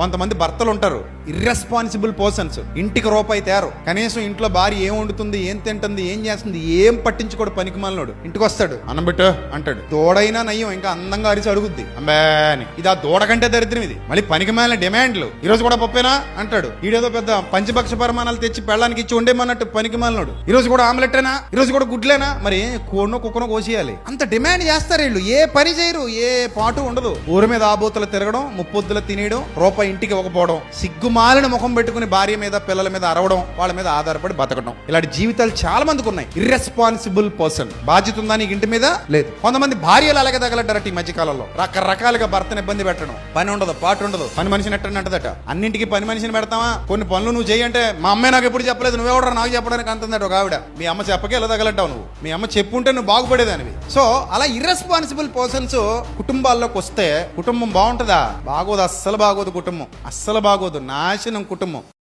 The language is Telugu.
కొంతమంది భర్తలు ఉంటారు ఇర్రెస్పాన్సిబుల్ పర్సన్స్. ఇంటికి రూపాయి తేరు, కనీసం ఇంట్లో భార్య ఏం వండుతుంది, ఏం తింటుంది, ఏం చేస్తుంది ఏం పట్టించుకోడు. పనికిమాలినోడు ఇంటికి వస్తాడు, అన్నం పెట్టు అంటాడు. దూడైనా నయ్యం, ఇంకా అందంగా అరిచి అడుగుద్ది అంబే అని. ఇది ఆ దూడ కంటే దరిద్రం ఇది. మళ్ళీ పనికిమాలిన డిమాండ్లు. ఈ రోజు కూడా పప్పేనా అంటాడు. ఈడేదో పెద్ద పంచభక్ష పరిమాణాలు తెచ్చి పెళ్ళానికి ఇచ్చి ఉండేమన్నట్టు పనికిమాలినోడు. ఈ రోజు కూడా ఆమ్లెట్టేనా, ఈ రోజు కూడా గుడ్లేనా, మరి కోడినో కుక్కనో కోసేయాలి. అంత డిమాండ్ చేస్తారు వీళ్ళు. ఏ పని చేయరు, ఏ పాటు ఉండదు. ఊరి మీద ఆబోతులు తిరగడం, ముప్పొద్దుల తినేయడం, రూపాయి ఇంటికి ఇవ్వకపోవడం, సిగ్గుమాలిన ముఖం పెట్టుకుని భార్య మీద పిల్లల మీద అరవడం, వాళ్ళ మీద ఆధారపడి బతకడం. ఇలాంటి జీవితాలు చాలా మందికి ఉన్నాయి. Irresponsible person. బాధ్యత ఉందా నీకు ఇంటి మీద? లేదు. కొంతమంది భార్యలు అలాగే తగలడ్డారట ఈ మధ్య కాలంలో. రకరకాలుగా భర్తను ఇబ్బంది పెట్టడం. పని ఉండదు, పాటు ఉండదు. పని మనిషిని ఎట్టంటదట. అన్నింటికి పని మనిషిని పెడతావా? కొన్ని పనులు నువ్వు చేయంటే మా అమ్మే నాకు ఎప్పుడు చెప్పలేదు, నువ్వెవడరా నాకు చెప్పడానికి అంటుందట ఒక ఆవిడ. మీ అమ్మ చెప్పకే ఎలా తగలడ్డావు నువ్వు? మీ అమ్మ చెప్పుంటే నువ్వు బాగుపడేదానివి. సో అలా ఇర్రెస్పాన్సిబుల్ పర్సన్స్ కుటుంబాల్లోకి వస్తే కుటుంబం బాగుంటుందా? బాగోదు, అస్సలు బాగోదు. కుటుంబం అస్సలు బాగోదు. నాశనం కుటుంబం.